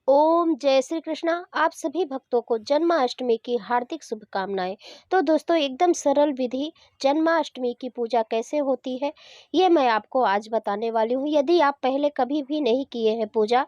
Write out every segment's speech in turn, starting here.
ओम जय श्री कृष्णा। आप सभी भक्तों को जन्माष्टमी की हार्दिक शुभकामनाएं। तो दोस्तों, एकदम सरल विधि जन्माष्टमी की पूजा कैसे होती है ये मैं आपको आज बताने वाली हूँ। यदि आप पहले कभी भी नहीं किए हैं पूजा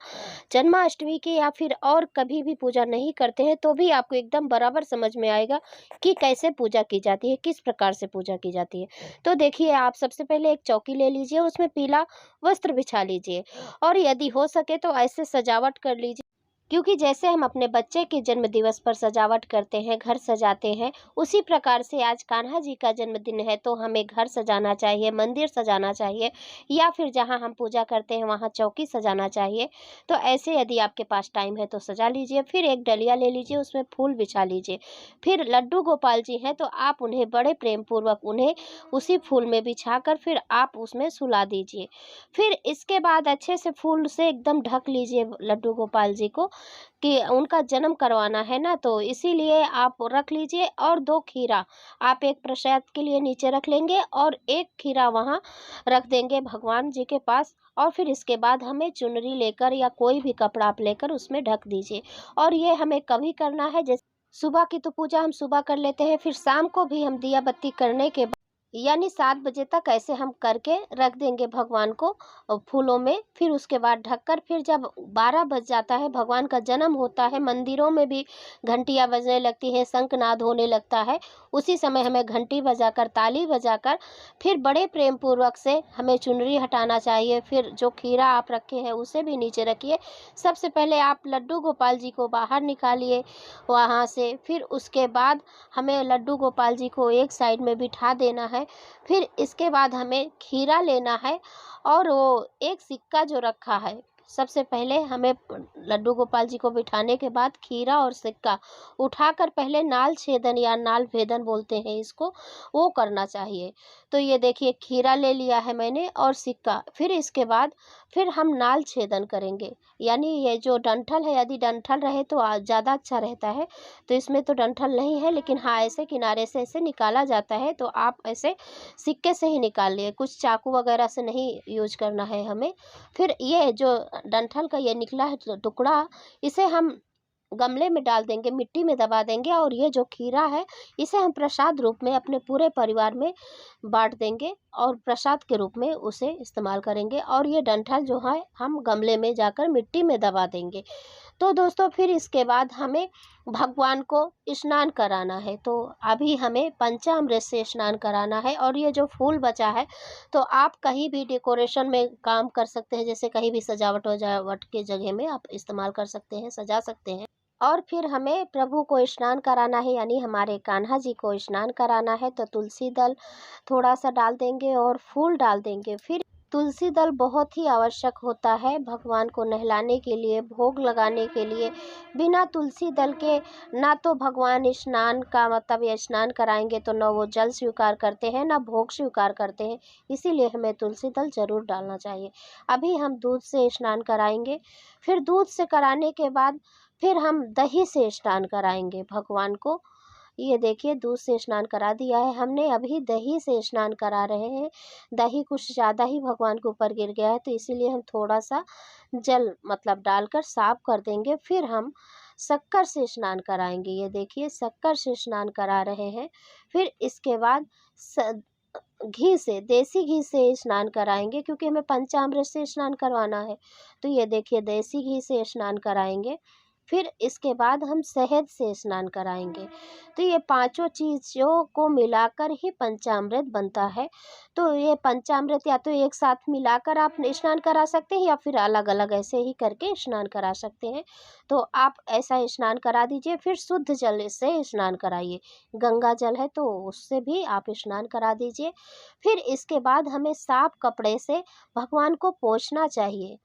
जन्माष्टमी की, या फिर और कभी भी पूजा नहीं करते हैं, तो भी आपको एकदम बराबर समझ में आएगा कि कैसे पूजा की जाती है, किस प्रकार से पूजा की जाती है। तो देखिए, आप सबसे पहले एक चौकी ले लीजिए, उसमें पीला वस्त्र बिछा लीजिए और यदि हो सके तो ऐसे सजावट कर लीजिए, क्योंकि जैसे हम अपने बच्चे के जन्म दिवस पर सजावट करते हैं, घर सजाते हैं, उसी प्रकार से आज कान्हा जी का जन्मदिन है, तो हमें घर सजाना चाहिए, मंदिर सजाना चाहिए, या फिर जहां हम पूजा करते हैं वहां चौकी सजाना चाहिए। तो ऐसे यदि आपके पास टाइम है तो सजा लीजिए। फिर एक डलिया ले लीजिए, उसमें फूल बिछा लीजिए। फिर लड्डू गोपाल जी हैं तो आप उन्हें बड़े प्रेम पूर्वक उन्हें उसी फूल में बिछाकर फिर आप उसमें सुला दीजिए। फिर इसके बाद अच्छे से फूल से एकदम ढक लीजिए लड्डू गोपाल जी को, कि उनका जन्म करवाना है ना, तो इसीलिए आप रख लीजिए। और 2 खीरा आप एक प्रसाद के लिए नीचे रख लेंगे और 1 खीरा वहाँ रख देंगे भगवान जी के पास। और फिर इसके बाद हमें चुनरी लेकर या कोई भी कपड़ा आप लेकर उसमें ढक दीजिए। और ये हमें कभी करना है, जैसे सुबह की तो पूजा हम सुबह कर लेते हैं, फिर शाम को भी हम दिया बत्ती करने के यानी 7 बजे तक ऐसे हम करके रख देंगे भगवान को फूलों में। फिर उसके बाद ढककर, फिर जब 12 बज जाता है, भगवान का जन्म होता है, मंदिरों में भी घंटियाँ बजने लगती हैं, शंखनाद होने लगता है। उसी समय हमें घंटी बजाकर, ताली बजाकर, फिर बड़े प्रेम पूर्वक से हमें चुनरी हटाना चाहिए। फिर जो खीरा आप रखे हैं उसे भी नीचे रखिए। सबसे पहले आप लड्डू गोपाल जी को बाहर निकालिए वहाँ से। फिर उसके बाद हमें लड्डू गोपाल जी को एक साइड में बिठा देना है। फिर इसके बाद हमें खीरा लेना है और वो एक सिक्का जो रखा है, सबसे पहले हमें लड्डू गोपाल जी को बिठाने के बाद खीरा और सिक्का उठाकर पहले नाल छेदन या नाल भेदन बोलते हैं इसको, वो करना चाहिए। तो ये देखिए, खीरा ले लिया है मैंने और सिक्का। फिर इसके बाद फिर हम नाल छेदन करेंगे, यानी ये जो डंठल है, यदि डंठल रहे तो ज़्यादा अच्छा रहता है। तो इसमें तो डंठल नहीं है, लेकिन हाँ, ऐसे किनारे से ऐसे निकाला जाता है, तो आप ऐसे सिक्के से ही निकाल लिए, कुछ चाकू वगैरह से नहीं यूज करना है हमें। फिर ये जो डंठल का ये निकला है टुकड़ा, इसे हम गमले में डाल देंगे, मिट्टी में दबा देंगे, और ये जो खीरा है इसे हम प्रसाद रूप में अपने पूरे परिवार में बांट देंगे और प्रसाद के रूप में उसे इस्तेमाल करेंगे। और ये डंठल जो है हम गमले में जाकर मिट्टी में दबा देंगे। तो दोस्तों, फिर इसके बाद हमें भगवान को स्नान कराना है। तो अभी हमें पंचामृत से स्नान कराना है। और ये जो फूल बचा है, तो आप कहीं भी डेकोरेशन में काम कर सकते हैं, जैसे कहीं भी सजावट वजावट के जगह में आप इस्तेमाल कर सकते हैं, सजा सकते हैं। और फिर हमें प्रभु को स्नान कराना है, यानी हमारे कान्हा जी को स्नान कराना है। तो तुलसी दल थोड़ा सा डाल देंगे और फूल डाल देंगे। फिर तुलसी दल बहुत ही आवश्यक होता है भगवान को नहलाने के लिए, भोग लगाने के लिए। बिना तुलसी दल के ना तो भगवान स्नान का मतलब, ये स्नान कराएंगे तो ना वो जल स्वीकार करते हैं, ना भोग स्वीकार करते हैं। इसीलिए हमें तुलसी दल जरूर डालना चाहिए। अभी हम दूध से स्नान कराएंगे। फिर दूध से कराने के बाद फिर हम दही से स्नान कराएंगे भगवान को। ये देखिए, दूध से स्नान करा दिया है हमने, अभी दही से स्नान करा रहे हैं। दही कुछ ज़्यादा ही भगवान के ऊपर गिर गया है, तो इसीलिए हम थोड़ा सा जल मतलब डालकर साफ कर देंगे। फिर हम शक्कर से स्नान कराएंगे। ये देखिए, शक्कर से स्नान करा रहे हैं। फिर इसके बाद घी से, देसी घी से स्नान कराएंगे, क्योंकि हमें पंचामृत से स्नान करवाना है। तो ये देखिए, देसी घी से स्नान कराएंगे। फिर इसके बाद हम शहद से स्नान कराएंगे। तो ये पांचों चीज़ों को मिलाकर ही पंचामृत बनता है। तो ये पंचामृत या तो एक साथ मिलाकर आप स्नान करा सकते हैं, या फिर अलग अलग ऐसे ही करके स्नान करा सकते हैं। तो आप ऐसा स्नान करा दीजिए। फिर शुद्ध जल से स्नान कराइए, गंगा जल है तो उससे भी आप स्नान करा दीजिए। फिर इसके बाद हमें साफ कपड़े से भगवान को पोंछना चाहिए।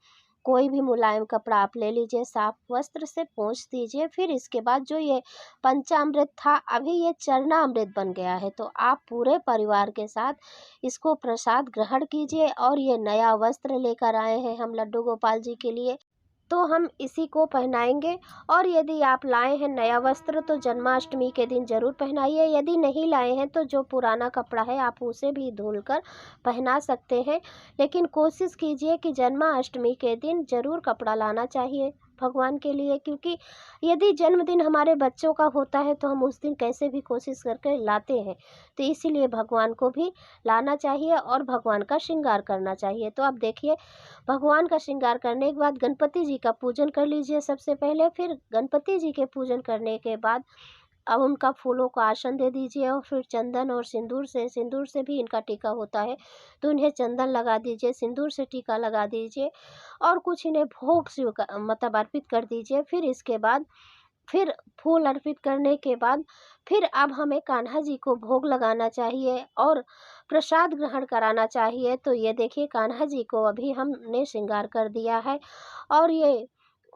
कोई भी मुलायम कपड़ा आप ले लीजिए, साफ वस्त्र से पोंछ दीजिए। फिर इसके बाद जो ये पंचामृत था, अभी ये चरणामृत बन गया है, तो आप पूरे परिवार के साथ इसको प्रसाद ग्रहण कीजिए। और ये नया वस्त्र लेकर आए हैं हम लड्डू गोपाल जी के लिए, तो हम इसी को पहनाएंगे। और यदि आप लाए हैं नया वस्त्र तो जन्माष्टमी के दिन ज़रूर पहनाइए। यदि नहीं लाए हैं तो जो पुराना कपड़ा है आप उसे भी धुलकर पहना सकते हैं, लेकिन कोशिश कीजिए कि जन्माष्टमी के दिन ज़रूर कपड़ा लाना चाहिए। भगवान के लिए, क्योंकि यदि जन्मदिन हमारे बच्चों का होता है तो हम उस दिन कैसे भी कोशिश करके लाते हैं। तो इसीलिए भगवान को भी लाना चाहिए और भगवान का श्रृंगार करना चाहिए। तो आप देखिए, भगवान का श्रृंगार करने के बाद गणपति जी का पूजन कर लीजिए सबसे पहले। फिर गणपति जी के पूजन करने के बाद अब उनका फूलों का आसन दे दीजिए और फिर चंदन और सिंदूर से भी इनका टीका होता है, तो इन्हें चंदन लगा दीजिए, सिंदूर से टीका लगा दीजिए और कुछ इन्हें भोग मतलब अर्पित कर दीजिए। फिर इसके बाद फिर फूल अर्पित करने के बाद फिर अब हमें कान्हा जी को भोग लगाना चाहिए और प्रसाद ग्रहण कराना चाहिए। तो ये देखिए, कान्हा जी को अभी हमने श्रृंगार कर दिया है और ये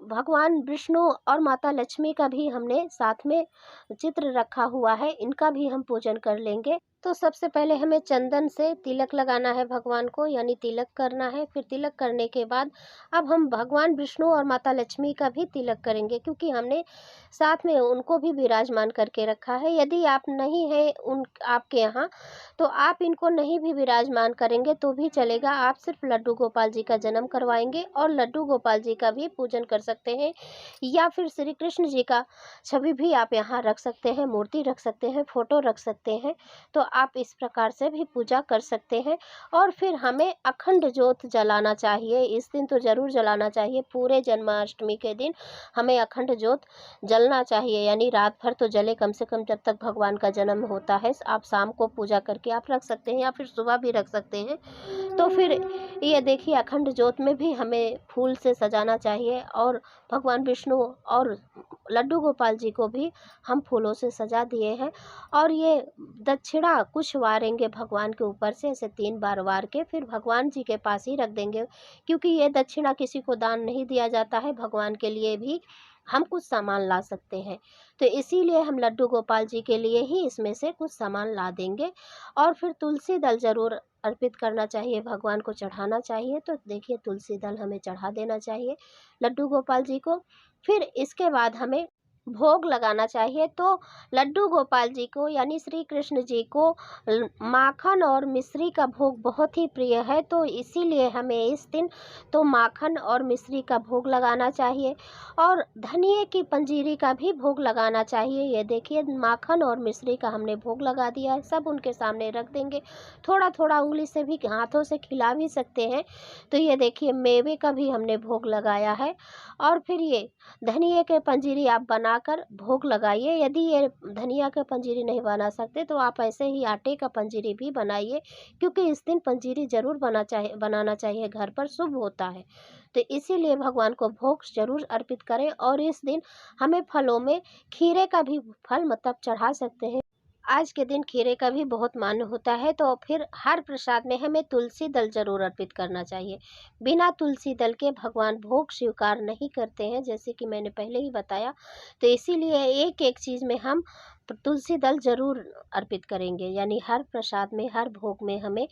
भगवान विष्णु और माता लक्ष्मी का भी हमने साथ में चित्र रखा हुआ है, इनका भी हम पूजन कर लेंगे। तो सबसे पहले हमें चंदन से तिलक लगाना है भगवान को, यानी तिलक करना है। फिर तिलक करने के बाद अब हम भगवान विष्णु और माता लक्ष्मी का भी तिलक करेंगे, क्योंकि हमने साथ में उनको भी विराजमान करके रखा है। यदि आप नहीं है उन आपके यहाँ, तो आप इनको नहीं भी विराजमान करेंगे तो भी चलेगा। आप सिर्फ लड्डू गोपाल जी का जन्म करवाएंगे और लड्डू गोपाल जी का भी पूजन कर सकते हैं, या फिर श्री कृष्ण जी का छवि भी आप यहाँ रख सकते हैं, मूर्ति रख सकते हैं, फोटो रख सकते हैं। तो आप इस प्रकार से भी पूजा कर सकते हैं। और फिर हमें अखंड ज्योत जलाना चाहिए, इस दिन तो ज़रूर जलाना चाहिए। पूरे जन्माष्टमी के दिन हमें अखंड ज्योत जलना चाहिए, यानी रात भर तो जले कम से कम, जब तक भगवान का जन्म होता है। आप शाम को पूजा करके आप रख सकते हैं या फिर सुबह भी रख सकते हैं। तो फिर ये देखिए, अखंड ज्योत में भी हमें फूल से सजाना चाहिए और भगवान विष्णु और लड्डू गोपाल जी को भी हम फूलों से सजा दिए हैं। और ये दक्षिणा कुछ वारेंगे भगवान के ऊपर से, ऐसे 3 बार वार के फिर भगवान जी के पास ही रख देंगे, क्योंकि ये दक्षिणा किसी को दान नहीं दिया जाता है। भगवान के लिए भी हम कुछ सामान ला सकते हैं, तो इसीलिए हम लड्डू गोपाल जी के लिए ही इसमें से कुछ सामान ला देंगे। और फिर तुलसी दल ज़रूर अर्पित करना चाहिए, भगवान को चढ़ाना चाहिए। तो देखिए, तुलसी दल हमें चढ़ा देना चाहिए लड्डू गोपाल जी को। फिर इसके बाद हमें भोग लगाना चाहिए। तो लड्डू गोपाल जी को, यानी श्री कृष्ण जी को माखन और मिश्री का भोग बहुत ही प्रिय है, तो इसीलिए हमें इस दिन तो माखन और मिश्री का भोग लगाना चाहिए और धनिए की पंजीरी का भी भोग लगाना चाहिए। ये देखिए, माखन और मिश्री का हमने भोग लगा दिया है, सब उनके सामने रख देंगे। थोड़ा थोड़ा उंगली से भी, हाथों से खिला भी सकते हैं। तो ये देखिए, मेवे का भी हमने भोग लगाया है। और फिर ये धनिए के पंजीरी आप बनाकर भोग लगाइए। यदि ये धनिया का पंजीरी नहीं बना सकते तो आप ऐसे ही आटे का पंजीरी भी बनाइए, क्योंकि इस दिन पंजीरी ज़रूर बनाना चाहिए, घर पर शुभ होता है। तो इसीलिए भगवान को भोग ज़रूर अर्पित करें। और इस दिन हमें फलों में खीरे का भी फल मतलब चढ़ा सकते हैं। आज के दिन खीरे का भी बहुत मान्य होता है। तो फिर हर प्रसाद में हमें तुलसी दल जरूर अर्पित करना चाहिए। बिना तुलसी दल के भगवान भोग स्वीकार नहीं करते हैं, जैसे कि मैंने पहले ही बताया। तो इसीलिए एक एक चीज़ में हम तुलसी दल जरूर अर्पित करेंगे, यानी हर प्रसाद में, हर भोग में हमें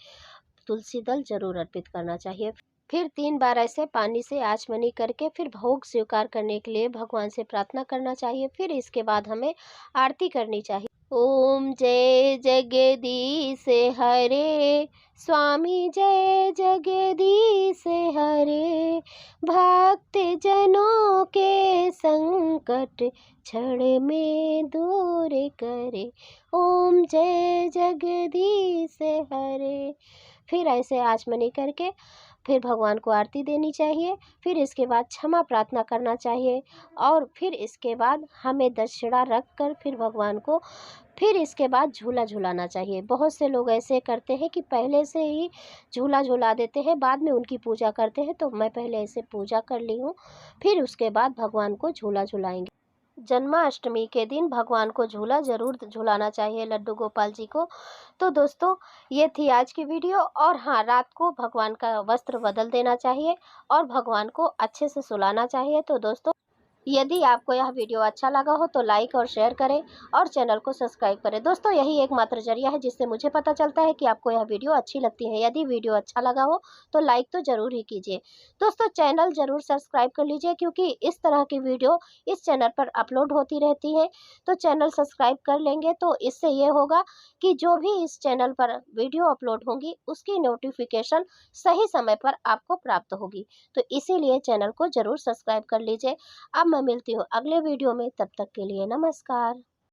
तुलसी दल जरूर अर्पित करना चाहिए। फिर 3 बार ऐसे पानी से आचमनी करके फिर भोग स्वीकार करने के लिए भगवान से प्रार्थना करना चाहिए। फिर इसके बाद हमें आरती करनी चाहिए। ओम जय जगदीश हरे, स्वामी जय जगदीश हरे, भक्त जनों के संकट क्षण में दूर करे, ओम जय जगदीश हरे। फिर ऐसे आचमनी करके फिर भगवान को आरती देनी चाहिए। फिर इसके बाद क्षमा प्रार्थना करना चाहिए और फिर इसके बाद हमें दक्षिणा रख कर फिर भगवान को फिर इसके बाद झूला झुलाना चाहिए। बहुत से लोग ऐसे करते हैं कि पहले से ही झूला झुला देते हैं, बाद में उनकी पूजा करते हैं। तो मैं पहले ऐसे पूजा कर ली हूँ, फिर उसके बाद भगवान को झूला झुलाएंगे। जन्माष्टमी के दिन भगवान को झूला ज़रूर झुलाना चाहिए, लड्डू गोपाल जी को। तो दोस्तों, ये थी आज की वीडियो। और हाँ, रात को भगवान का वस्त्र बदल देना चाहिए और भगवान को अच्छे से सुलाना चाहिए। तो दोस्तों, यदि आपको यह वीडियो अच्छा लगा हो तो लाइक और शेयर करें और चैनल को सब्सक्राइब करें। दोस्तों यही एकमात्र जरिया है जिससे मुझे पता चलता है कि आपको यह वीडियो अच्छी लगती है। यदि वीडियो अच्छा लगा हो तो लाइक तो ज़रूर ही कीजिए। दोस्तों चैनल ज़रूर सब्सक्राइब कर लीजिए, क्योंकि इस तरह की वीडियो इस चैनल पर अपलोड होती रहती है। तो चैनल सब्सक्राइब कर लेंगे तो इससे ये होगा कि जो भी इस चैनल पर वीडियो अपलोड होंगी उसकी नोटिफिकेशन सही समय पर आपको प्राप्त होगी। तो इसीलिए चैनल को ज़रूर सब्सक्राइब कर लीजिए। अब मैं मिलती हूँ अगले वीडियो में, तब तक के लिए नमस्कार।